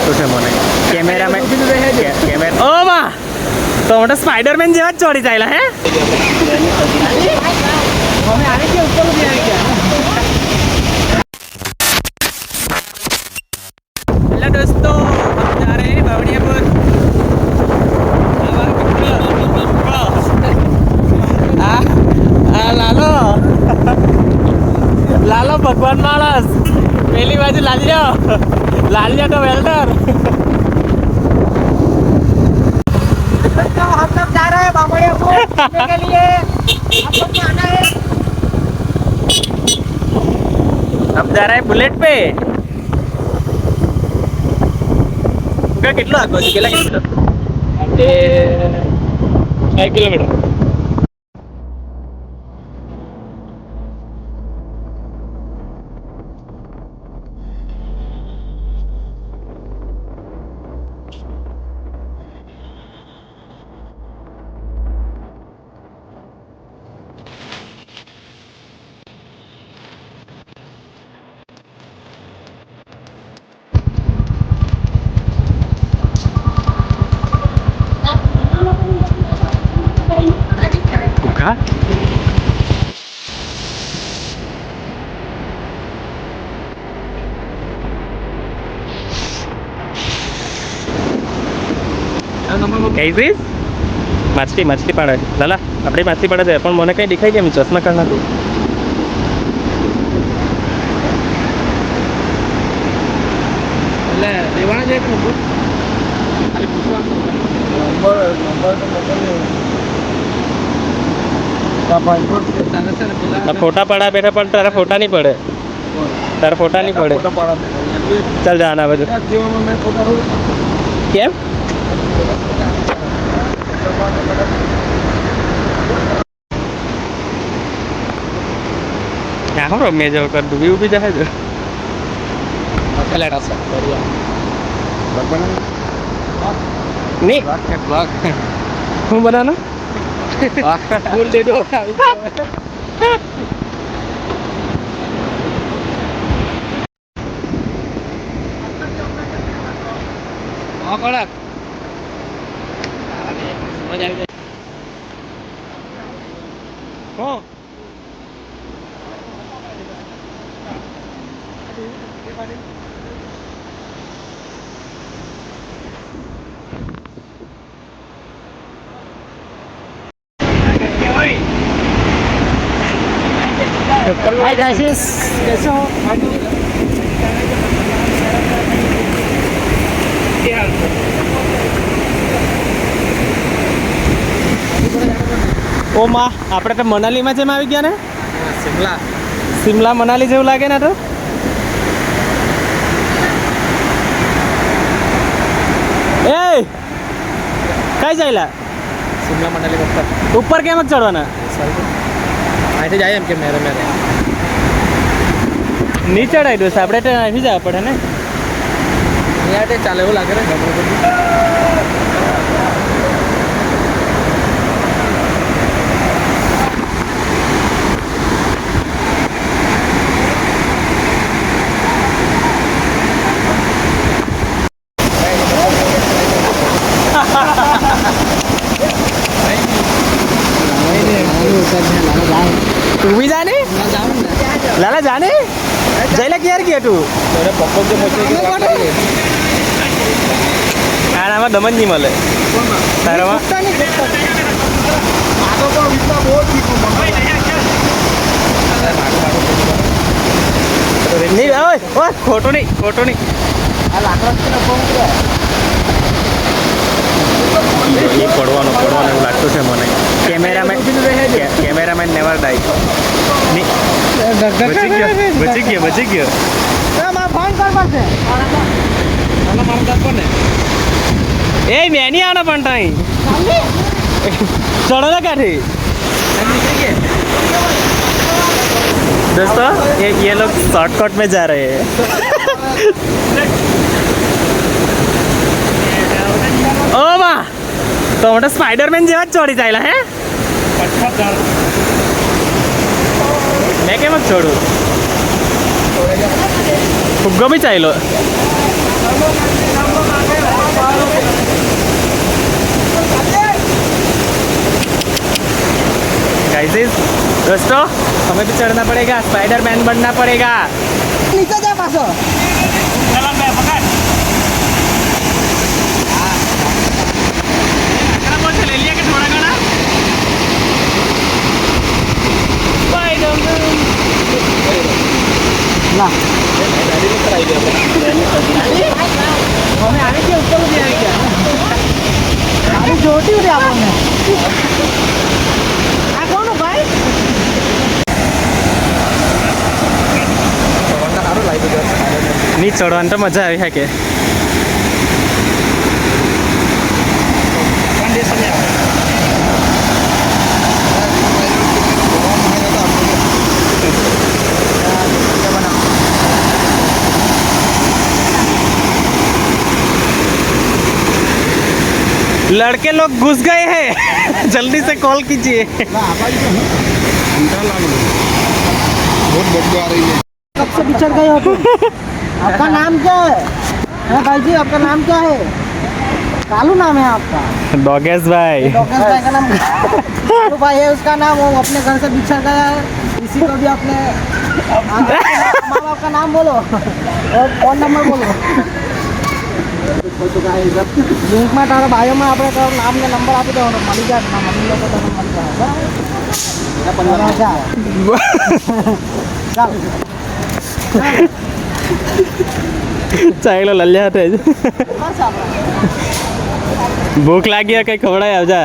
લાગતું છે મને કેમેરામેન ઓ માં તો મોટા સ્પાઈડરમેન જેવા જ ચોરી ચાલ્યા હે હેલો દોસ્તો हम जा रहे हैं बावड़ियापुर लालो भगवान मानस पहली बाजू लालिया तो वेल्डर हम सब जा रहे हैं बावड़ियापुर घूमने के लिए आप लोग को आना है हम जा रहे हैं बुलेट पे કેટલું આગળ છે કેટલા કિલોમીટર 6 કિલોમીટર Buka? कैसे मछली मछली पड़े लाला अपनी मछली पड़े दे पण મને કઈ દેખાય કેમ ચશ્મા કાઢ નાખું એટલે દેવાના છે કે નંબર ખાલી પૂછવા નંબર તો મોકલ્યો फोटा पड़ा बैठा पर तारा फोटा नहीं पड़े तारा फोटा नहीं पड़े चल जाना बजे केम क्या हो रहा मैं जो कर डूबी उबी जाए जो नहीं हूँ बनाना फूल दे दो कड़क हाय गाइस कैसे हो ओ माँ આપણે તો મનાલીમાં જેમ આવી ગયા ને સિમલા મનાલી જેવું લાગે ને તો એ કઈ જાયલા शिमला मनाली ઉપર કેમ જ ચડવાના અહીંથી જાય એમ કે મેરે નહીં ચડાઈ દોસ્ત આપણે તો અહીંથી જવા પડે ને અહીંયા ચાલે એવું લાગે ને तू भी जाने लाला जाने जैला क्यार किया तू खानाમાં દમન નહીં મળે તારામાં નહીં ઓય ખોટું નહીં આ લાકડા પડવાનું એવું લાગતું છે મને કેમેરામેન નેવર ડાઈ બચી ગયો એ મેં નહીં આना પણ टाइम चढ़ो ना काठी दोस्तों ये लोग शॉर्टकट में जा रहे हैं ओ माँ तो मोटा स्पाइडरमैन जेवा चोरी चाहला है मैं क्या मत छोड़ू फुग्गो भी चाहिए गाइस दोस्तों हमें भी चढ़ना पड़ेगा, स्पाइडरमैन बनना पड़ेगा. નીચે જા પાછો. चलो मैं पकड़. आकड़ा बोल ले लिया कि थोड़ा घना. स्पाइडरमैन. ના અમે આને કે ઉપર ઉભી આવી ગયા. ગાડી જોતી હતી આપણને. આ કોણ ભાઈ? ની ચડવાની તો મજા આવી હે કે लड़के लोग घुस गए हैं. जल्दी से कॉल कीजिए. बहुत बदबू आ रही है. कब से बिछड़ गए हो तुम? आपका नाम क्या है? भाई जी आपका नाम क्या है? कालू नाम है आपका. डॉगेश भाई. डॉक्टर भाई का नाम कालू भाई है, उसका नाम. वो अपने घर से बिछड़ गया है. इसी को भी अपने माँ बाप का नाम बोलो और फोन नंबर बोलो. लिंक में तारा भाइयों में આપણે તારો નામ ને નંબર આપી દેવાનો, મળી જાય. મમ્મી લોકો તને મળી જાય. ચાલ ચાલો લલ્યા હતા જ. બસ આપણે ભૂખ લાગી કઈ ખવડાય આવજા.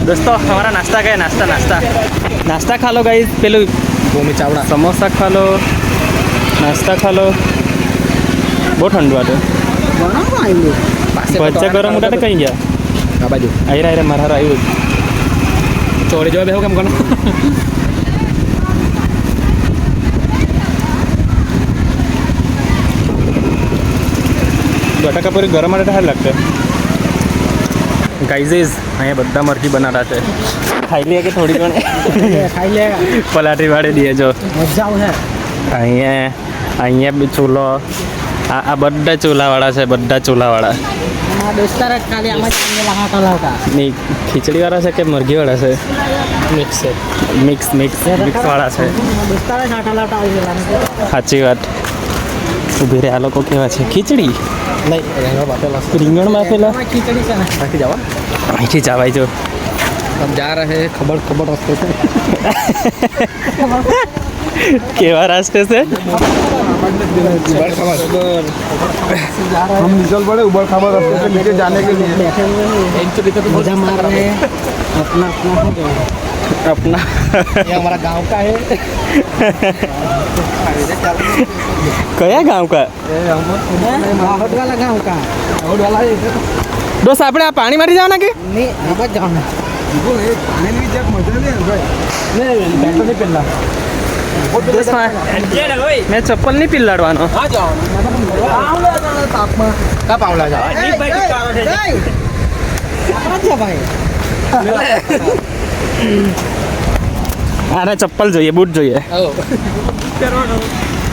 दोस्तों हमारा नाश्ता गया. नाश्ता नाश्ता नाश्ता खा लो गाइस. पेलू भूमि चावड़ा समोसा खा लो, नाश्ता खा लो. बहुत ठंडू आटे. બનાવવા આવ્યું. बच्चा गरम उठा कहीं गया. આ બાજુ आई रहा मारा आयु ચોરી જોવા બેહો કેમ કોણ બટાકાપુરી ગરમ માટે સારી લાગશે. ગાઈઝીસ અહીંયા બધા મરઘી બનાતા છે. ખાઈ લઈએ કે થોડી ઘણી ખાઈ લે. પલાટી વાળી દઈએ જો. મજા આવશે. અહીંયા બી ચૂલો. આ બધા ચૂલાવાળા છે, બધા ચૂલાવાળા. આ દોસ્તાર જ ખાલી આમાં જ અમને લહાટા લાવતા. ની ખીચડીવાળા છે કે મરઘીવાળા છે? મિક્સ છે મિક્સવાળા છે. દોસ્તાર જ આટા લાવતા આવી ગયેલા. સાચી વાત. ઊભી રે, આ લોકો કેવા છે? ખીચડી નહીં રહેવા બાટેલા રીંગણ બાફેલા. ખીચડી છે ને. બાકી જવા અહીંથી જવાય જો. हम जा रहे हैं खबर खबर रास्ते से કેવા રાસ્તે છે? उबड़ खाबर हम निकल पड़े उबड़ खाबर रास्ते से नीचे जाने के लिए बैठे हुए हैं, मजा मार रहे हैं. अपना अपना हो गया. अपना ये हमारा गांव का है કયા ગાંવ કા? माहौल वाला गाँव का. रोड वाला है દોસ્ત આપણે આ પાણીમાંથી જવાના કે? नहीं अब जाना. खाने में जब मजा नहीं भाई नहीं पैंट नहीं पहनना દોસ્ત મેં ચપ્પલ નહીં પીલાડવાનો. तापमान कब आवला जा भाई. આને ચપ્પલ જોઈએ, બૂટ જોઈએ.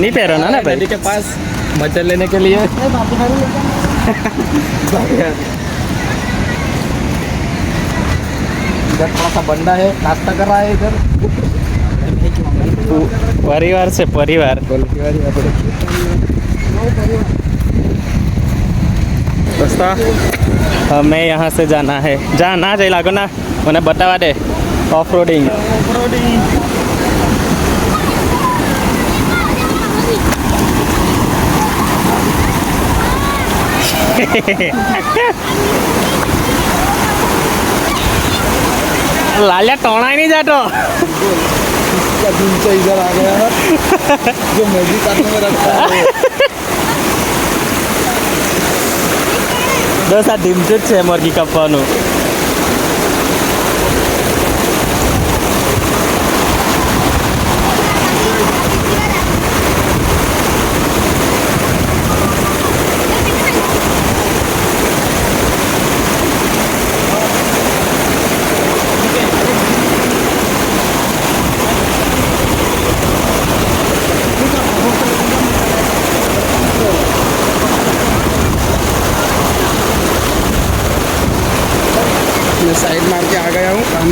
નહીં પહેરવાના ને नदी ભાઈ. के पास मजा लेने के लिए इधर थोड़ा सा बंदा है नाश्ता कर रहा है इधर પરિવાર છે, પરિવાર. दोस्तों हमें यहाँ से जाना है. जहाँ ना जाए लागो ना મને બતાવા દે. ઓફ રોડિંગ. લાલ્યા ટોણાય નહીં જાતો. क्या दिन से इधर आ गया है जो मैगी काटने में रखता है દોસ્ત આ ઢીમચું જ છે મરઘી કાપવાનું.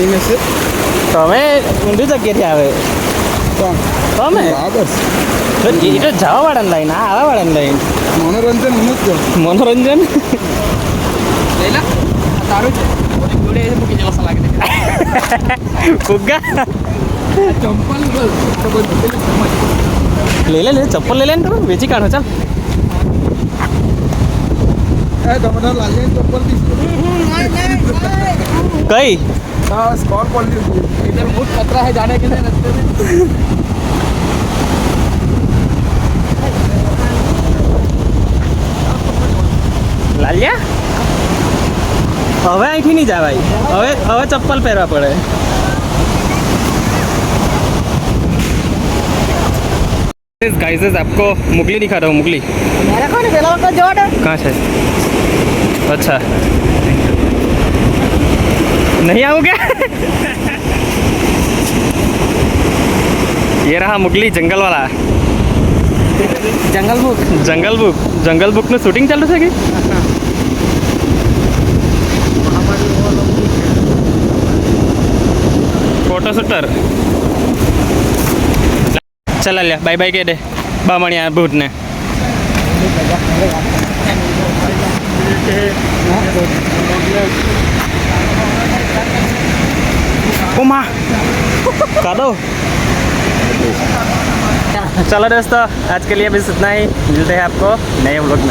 पानी में से તો અમે ઊંધી જગ્યાથી આવે कौन તો અમે बस તો એ તો જવાવાળાને લઈને આ આવાવાળાને લઈને मनोरंजन होनच तो મનોરંજન તારું છે જોડે મૂકી જવા લાગે ફુગ્ગા चंपल લે લે ચપ્પલ લઈ લે ને તમે વેચી કાઢો ચાલ तुम्हारा लालियन चप्पल કઈ हाँ स्कॉल क्वालिटी इधर बहुत खतरा है जाने के लिए रास्ते में લાલિયા હવે અહીંથી નહીં જવાય હવે ચપ્પલ પહેરવા પડે गाइस आपको मुगली दिखा रहा हूँ मुगली मेरा कौन है बेला का जोड़ कहाँ है अच्छा नहीं आओगे ये रहा मुगली जंगल वाला जंगल बुक में शूटिंग चालू है कि फोटो शूटर चला लिया बाय बाय के दे बामणिया भूत ने उमा का दो चलो दोस्तों आज के लिए बस इतना ही मिलते हैं आपको नए व्लॉग में।